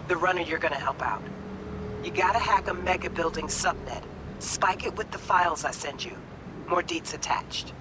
The runner you're gonna help out. You gotta hack a mega building subnet. Spike it with the files I send you. More deets attached.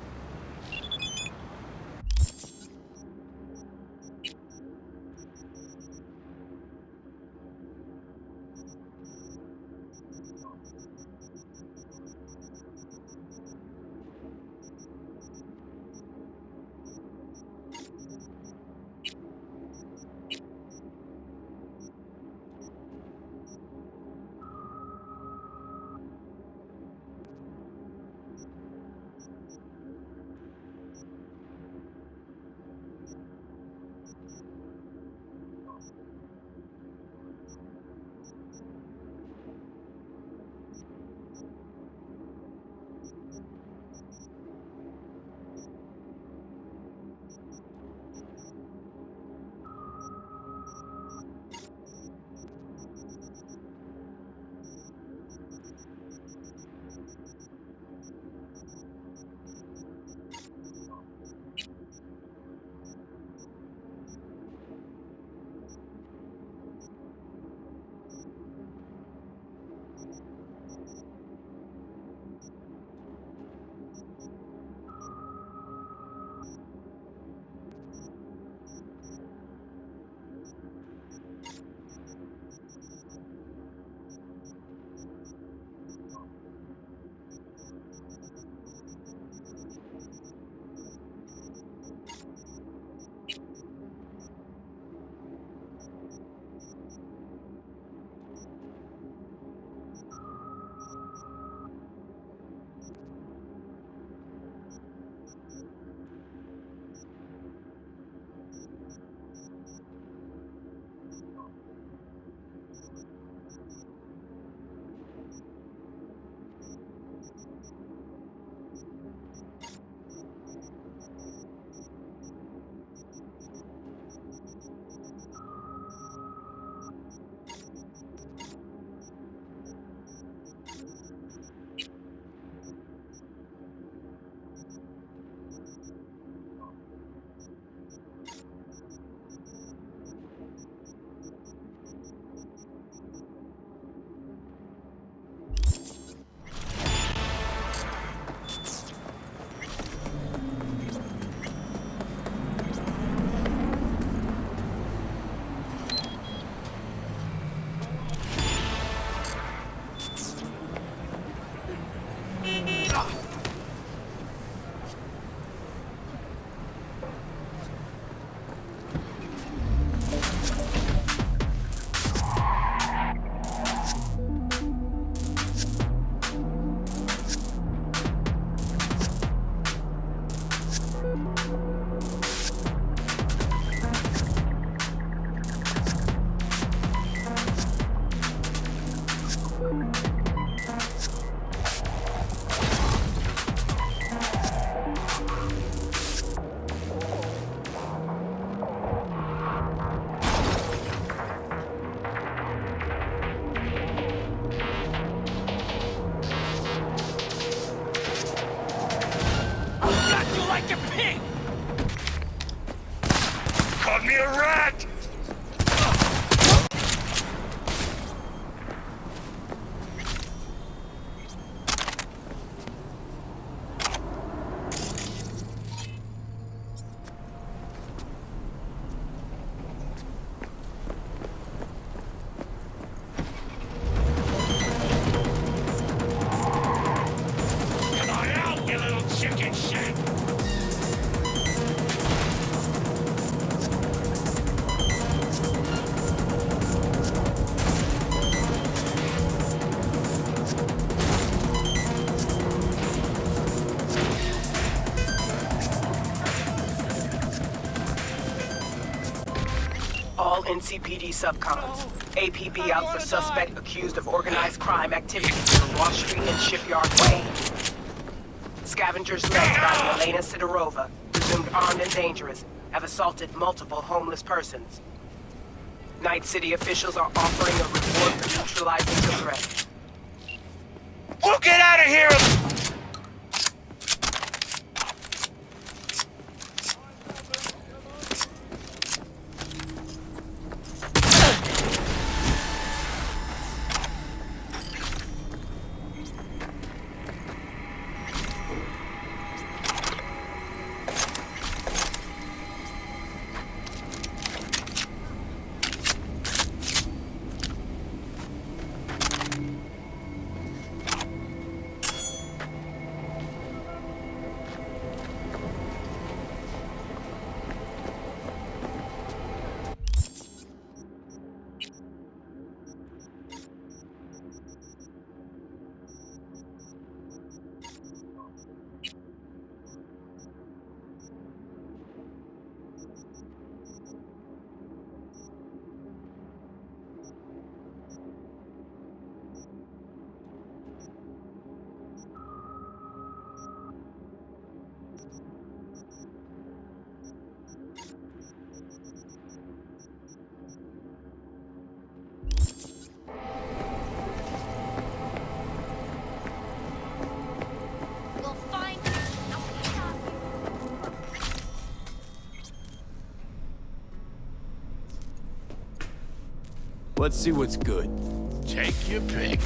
Caught me a rat! Come on out, you little chicken shit! All NCPD subcons. APB out for suspect accused of organized crime activities in Wall Street and Shipyard Way. Scavengers led by Elena Sidorova, presumed armed and dangerous, have assaulted multiple homeless persons. Night City officials are offering a reward for neutralizing the threat. We'll get out of here! Let's see what's good. Take your pick.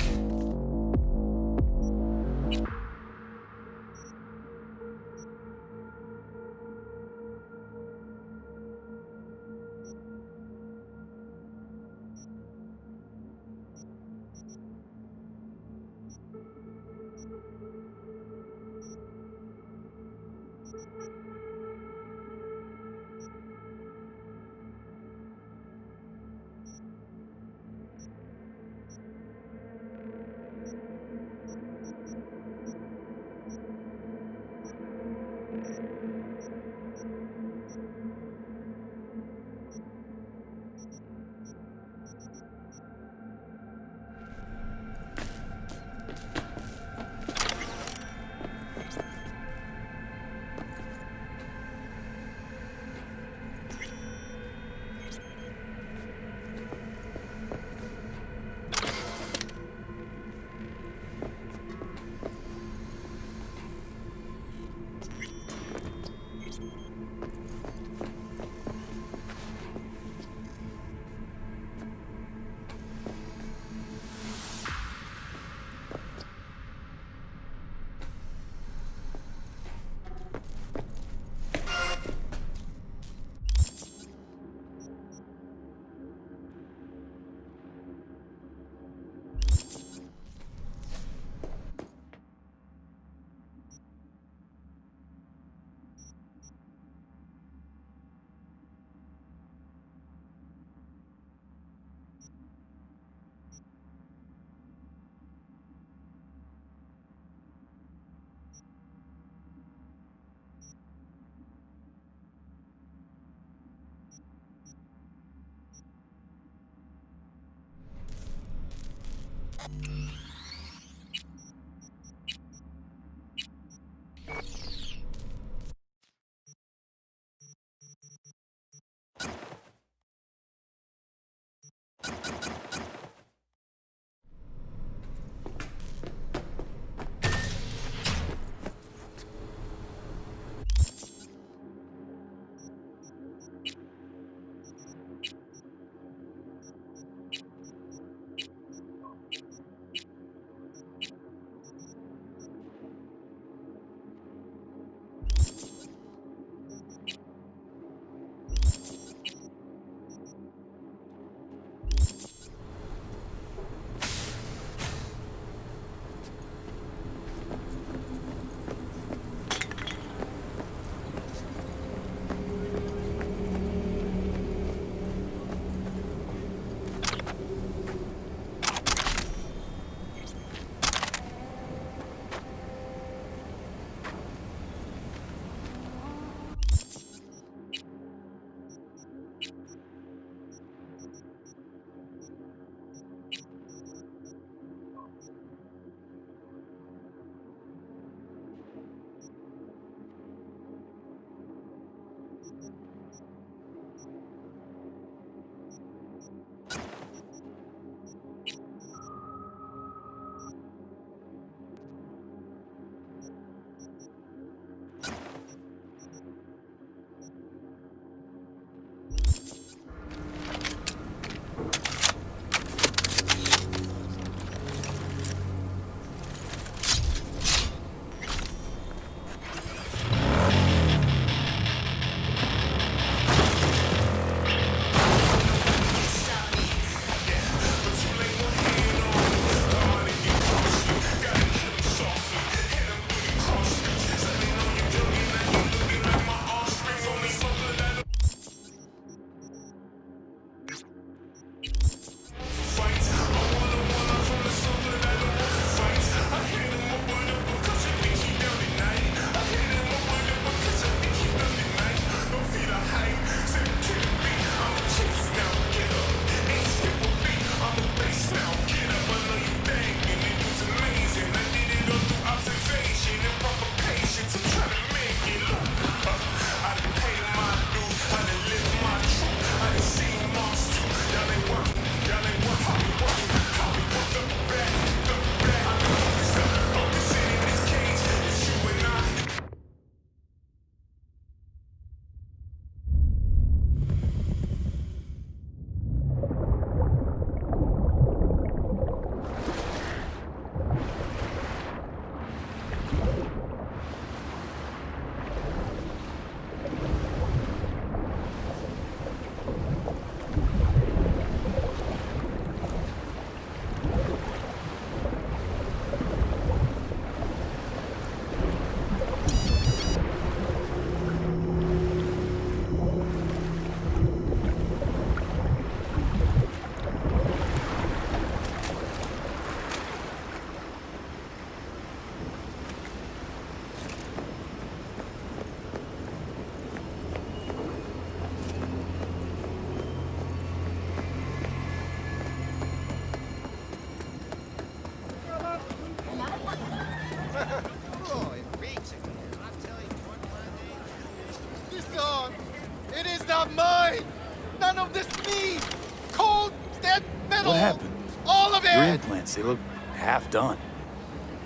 happened? All of Your it! implants, they look half done.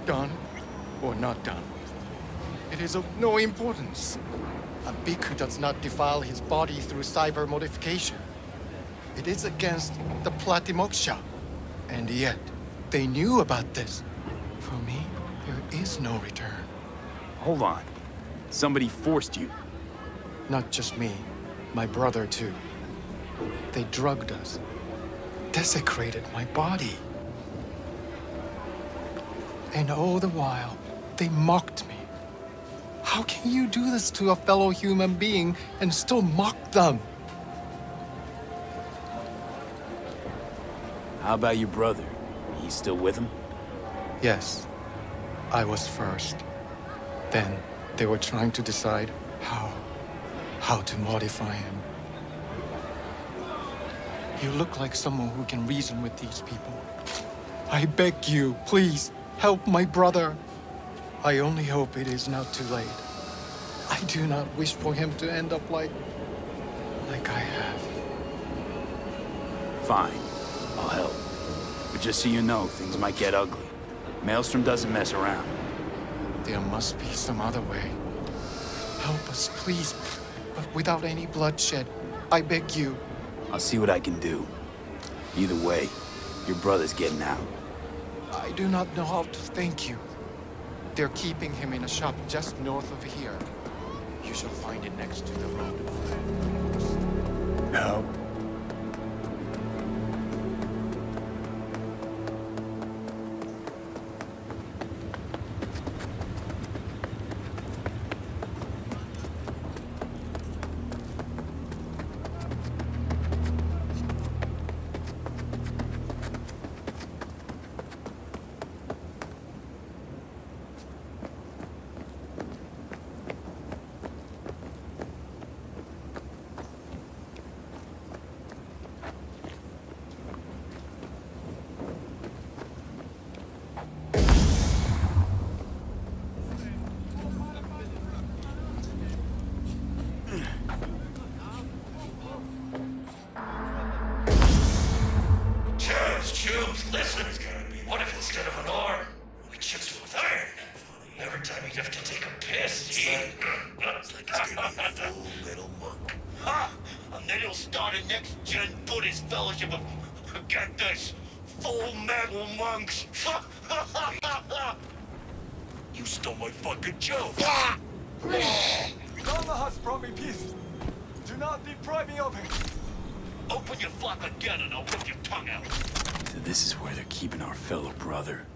Done or not done, it is of no importance. A bhikkhu does not defile his body through cyber modification. It is against the Platimoksha. And yet, they knew about this. For me, there is no return. Hold on. Somebody forced you. Not just me, my brother too. They drugged us, desecrated my body. And all the while, they mocked me. How can you do this to a fellow human being and still mock them? How about your brother? He's still with him? Yes, I was first. Then they were trying to decide how to modify him. You look like someone who can reason with these people. I beg you, please, help my brother. I only hope it is not too late. I do not wish for him to end up like I have. Fine. I'll help. But just so you know, things might get ugly. Maelstrom doesn't mess around. There must be some other way. Help us, please, but without any bloodshed. I beg you. I'll see what I can do. Either way, your brother's getting out. I do not know how to thank you. They're keeping him in a shop just north of here. You shall find it next to the road. No. Chubes, listen. What if instead of an R, we chipped it with iron? Every time he'd have to take a piss, it's like he's gonna be a full metal monk. Ha! And then he'll start a next-gen Buddhist fellowship of, get this, full metal monks. You stole my fucking joke. Glamour has brought me peace. Do not deprive me of it. Open your flap again and I'll rip your tongue out. So this is where they're keeping our fellow brother.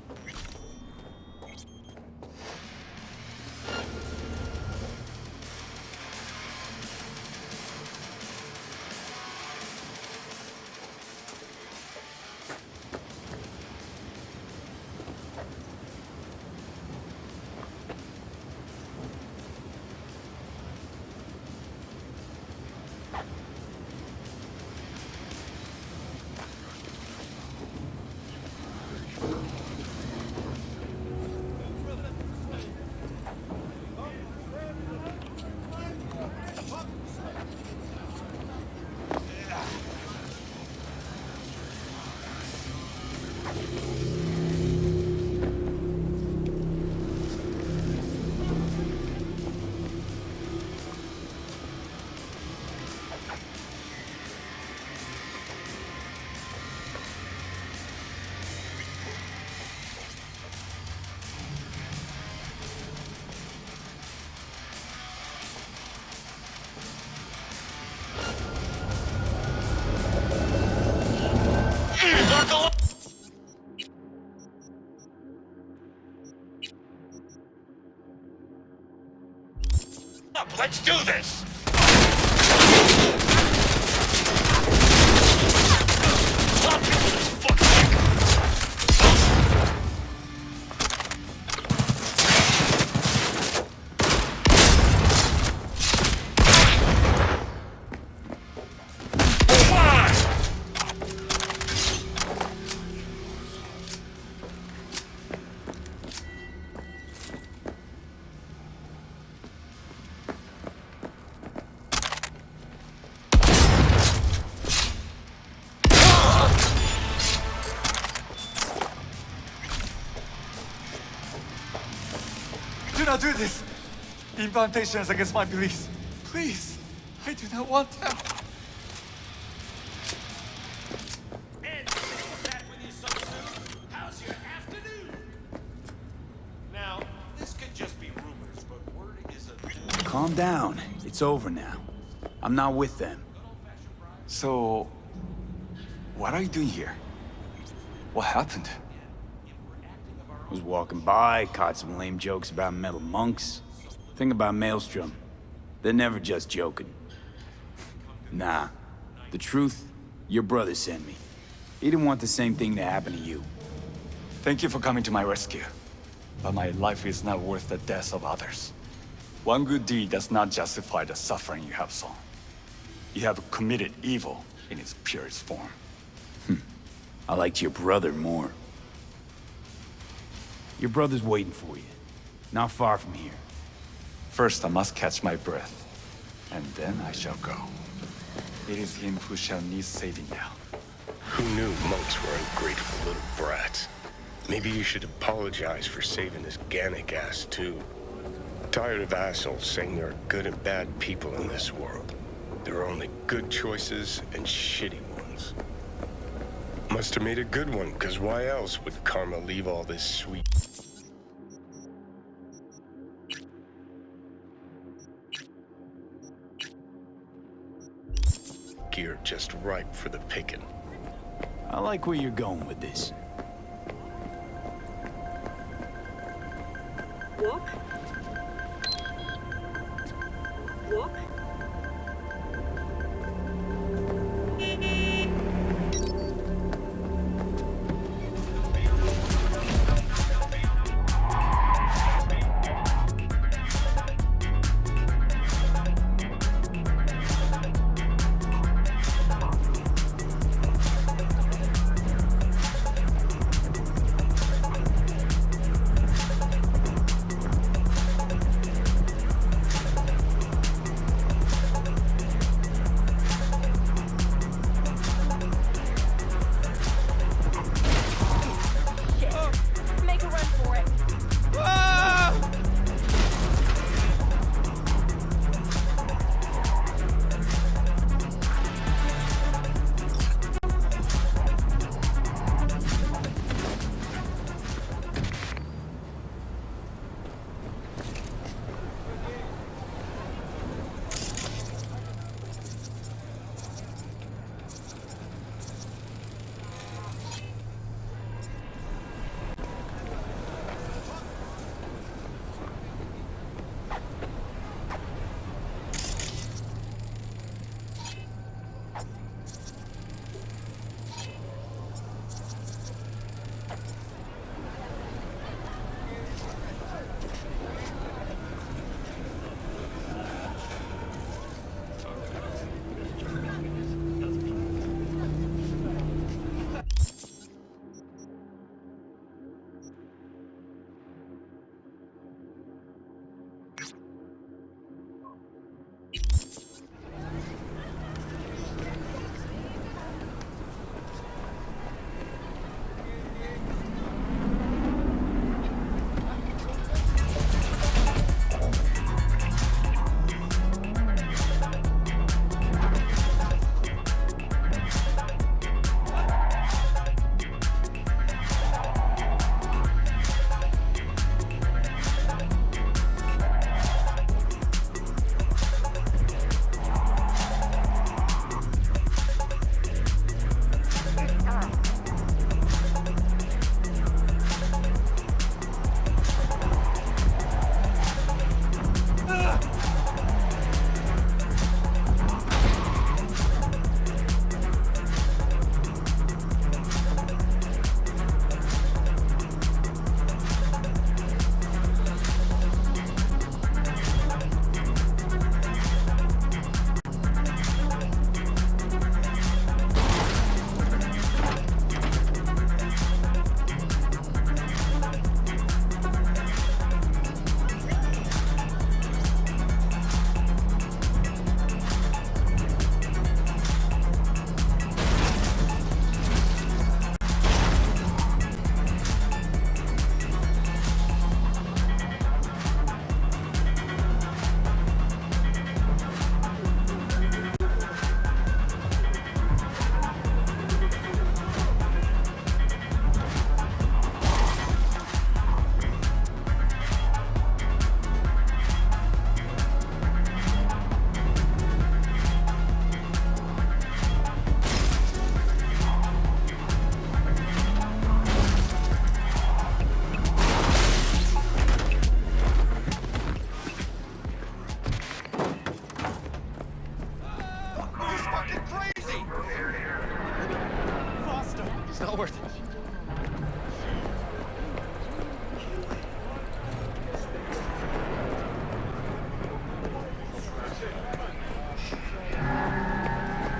Let's do this! Pop into this fucking... not do this! Implantation is against my beliefs. Please, I do not want them. And back with you so soon. How's your afternoon? Now, this could just be rumors, but word is a... Calm down. It's over now. I'm not with them. So, what are you doing here? What happened? Was walking by, caught some lame jokes about metal monks. Thing about Maelstrom, they're never just joking. Nah, the truth, your brother sent me. He didn't want the same thing to happen to you. Thank you for coming to my rescue. But my life is not worth the deaths of others. One good deed does not justify the suffering you have sown. You have committed evil in its purest form. I liked your brother more. Your brother's waiting for you. Not far from here. First, I must catch my breath, and then I shall go. It is him who shall need saving now. Who knew monks were ungrateful little brats? Maybe you should apologize for saving this Gannic ass too. Tired of assholes saying there are good and bad people in this world. There are only good choices and shitty ones. Must have made a good one, cause why else would karma leave all this sweet... gear just ripe for the picking. I like where you're going with this. Walk. Walk.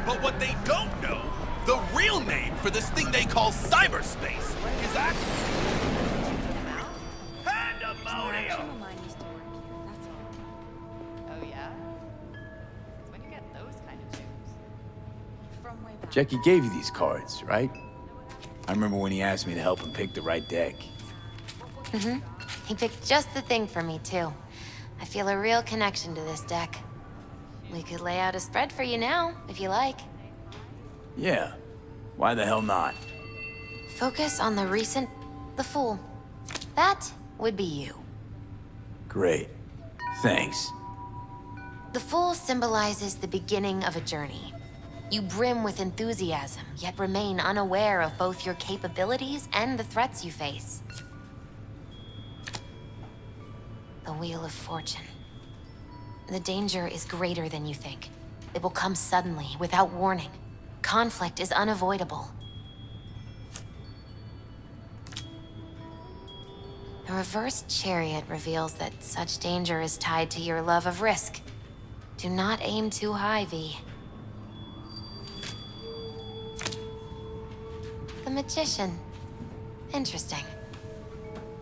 But what they don't know, the real name for this thing they call cyberspace is actually pandemonium! Mine used to work here, that's all. Oh yeah? It's when you get those kind of jokes. From way back. Jackie gave you these cards, right? I remember when he asked me to help him pick the right deck. He picked just the thing for me, too. I feel a real connection to this deck. We could lay out a spread for you now, if you like. Yeah, why the hell not? Focus on the recent... the Fool. That would be you. Great. Thanks. The Fool symbolizes the beginning of a journey. You brim with enthusiasm, yet remain unaware of both your capabilities and the threats you face. The Wheel of Fortune. The danger is greater than you think. It will come suddenly, without warning. Conflict is unavoidable. The reversed chariot reveals that such danger is tied to your love of risk. Do not aim too high, V. The Magician. Interesting.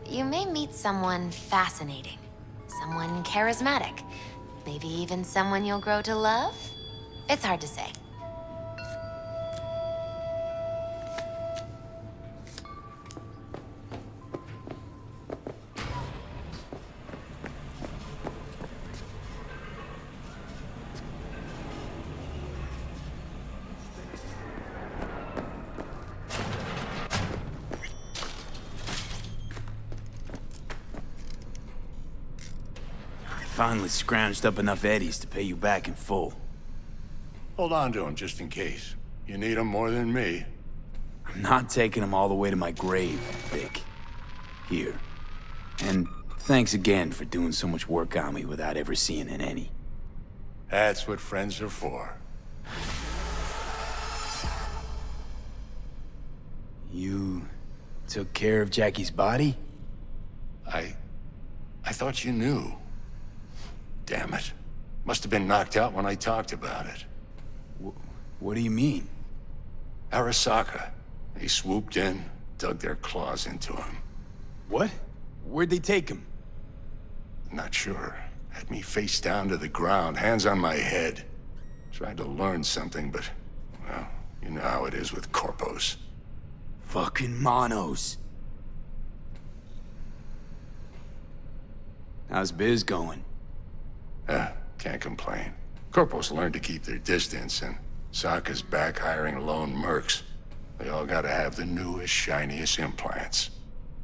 You may meet someone fascinating. Someone charismatic. Maybe even someone you'll grow to love? It's hard to say. Finally scrounged up enough eddies to pay you back in full. Hold on to him just in case. You need him more than me. I'm not taking them all the way to my grave, Vic. Here. And thanks again for doing so much work on me without ever seeing an any. That's what friends are for. You took care of Jackie's body? I thought you knew. Damn it. Must have been knocked out when I talked about it. What do you mean? Arasaka. They swooped in, dug their claws into him. What? Where'd they take him? Not sure. Had me face down to the ground, hands on my head. Tried to learn something, but, well, you know how it is with corpos. Fucking monos. How's biz going? Can't complain. Corporals learn to keep their distance, and Sokka's back hiring lone mercs. They all gotta have the newest, shiniest implants.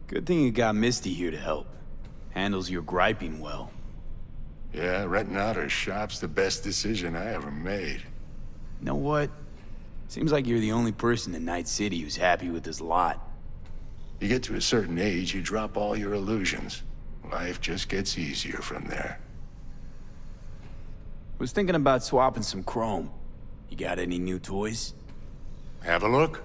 Good thing you got Misty here to help. Handles your griping well. Yeah, renting out her shop's the best decision I ever made. You know what? Seems like you're the only person in Night City who's happy with this lot. You get to a certain age, you drop all your illusions. Life just gets easier from there. Was thinking about swapping some chrome. You got any new toys? Have a look.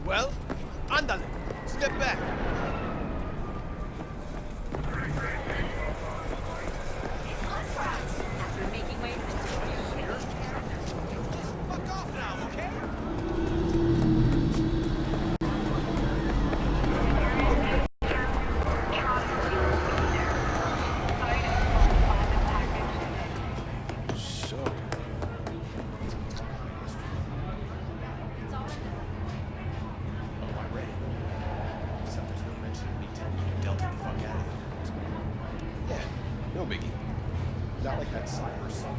Well, ándale. Step back. After making waves Fuck off now, okay? No biggie. Not like that Cyberpunk.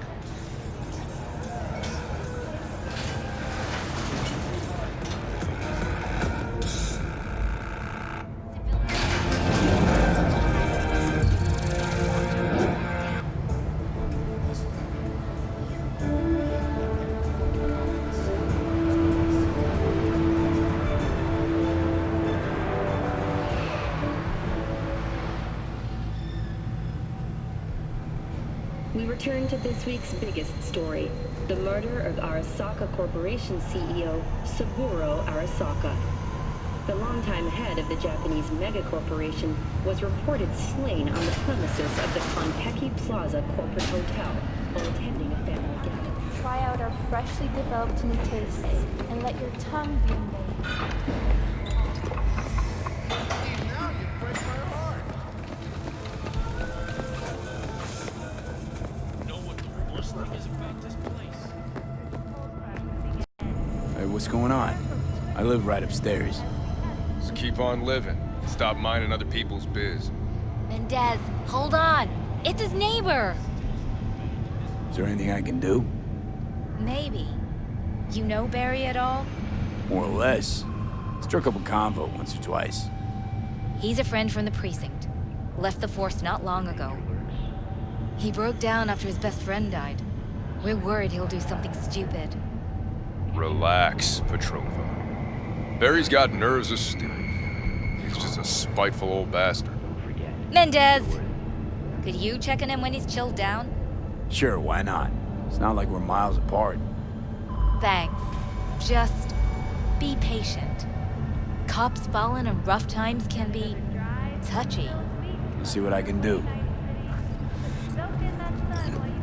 We return to this week's biggest story, the murder of Arasaka Corporation CEO, Saburo Arasaka. The longtime head of the Japanese megacorporation was reported slain on the premises of the Konpeki Plaza corporate hotel while attending a family gathering. Try out our freshly developed new tastes and let your tongue be amazed. Now you break my heart. Know what the worst thing is about this place? Hey, what's going on? I live right upstairs. Just keep on living. Stop minding other people's biz. Mendez, hold on. It's his neighbor. Is there anything I can do? Maybe. You know Barry at all? More or less. Struck up a convo once or twice. He's a friend from the precinct. Left the force not long ago. He broke down after his best friend died. We're worried he'll do something stupid. Relax, Petrova. Barry's got nerves of steel. He's just a spiteful old bastard. Mendez! Could you check on him when he's chilled down? Sure, why not? It's not like we're miles apart. Thanks. Just be patient. Cops falling in rough times can be touchy. I'll see what I can do.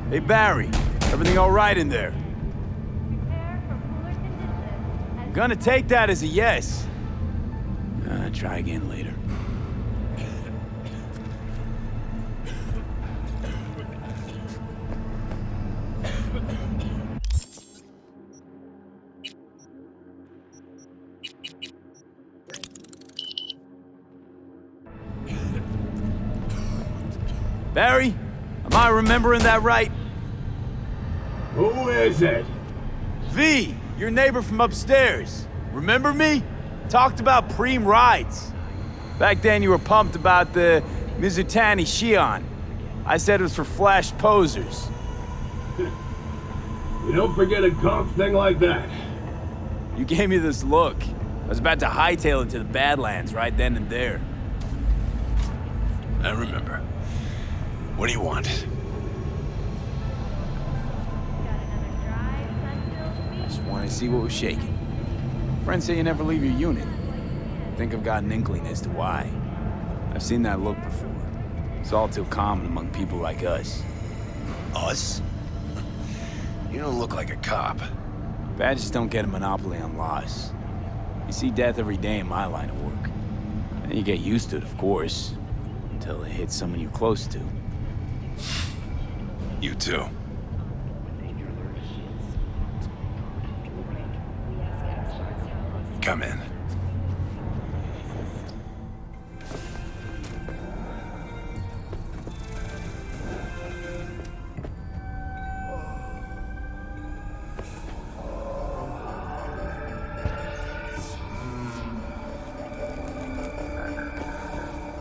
Hey, Barry. Everything all right in there? Gonna take that as a yes. Try again later. Barry, am I remembering that right? Who is it? V, your neighbor from upstairs. Remember me? Talked about preem rides. Back then you were pumped about the Mizutani Shion. I said it was for flash posers. You don't forget a gaunt thing like that. You gave me this look. I was about to hightail it to the Badlands right then and there. I remember. What do you want? Just want to see what was shaking. Friends say you never leave your unit. I think I've got an inkling as to why. I've seen that look before. It's all too common among people like us. Us? You don't look like a cop. Badges don't get a monopoly on loss. You see death every day in my line of work. Then you get used to it, of course, until it hits someone you're close to. You too. Come in.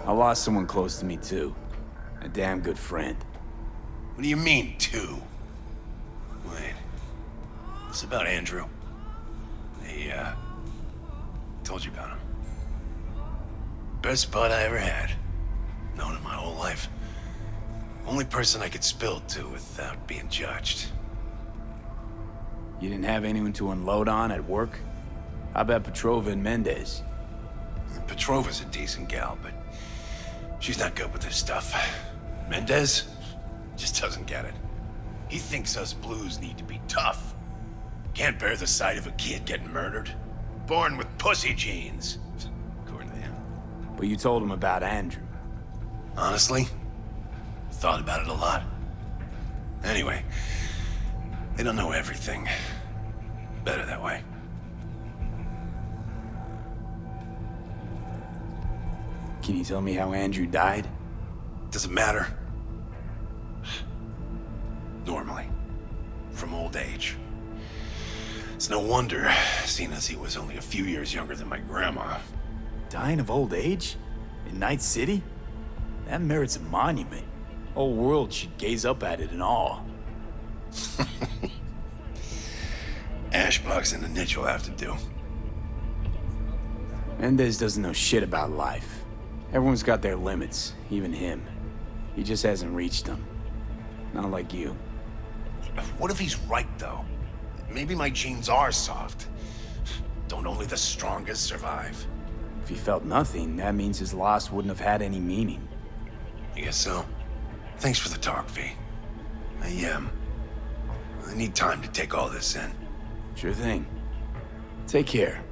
I lost someone close to me, too. A damn good friend. What do you mean, two? Wait. What's about Andrew? He, told you about him. Best bud I ever had. Known him my whole life. Only person I could spill to without being judged. You didn't have anyone to unload on at work? How about Petrova and Mendez? Petrova's a decent gal, but she's not good with this stuff. Mendez just doesn't get it. He thinks us blues need to be tough. Can't bear the sight of a kid getting murdered. Born with pussy genes, according to him. But you told him about Andrew. Honestly, thought about it a lot. Anyway, they don't know everything. Better that way. Can you tell me how Andrew died? Doesn't matter. Normally. From old age. It's no wonder, seeing as he was only a few years younger than my grandma. Dying of old age? In Night City? That merits a monument. Whole world should gaze up at it in awe. Ashbox and the niche will have to do. Mendez doesn't know shit about life. Everyone's got their limits, even him. He just hasn't reached them. Not like you. What if he's right, though? Maybe my genes are soft. Don't only the strongest survive? If he felt nothing, that means his loss wouldn't have had any meaning. I guess so. Thanks for the talk, V. I need time to take all this in. Sure thing. Take care.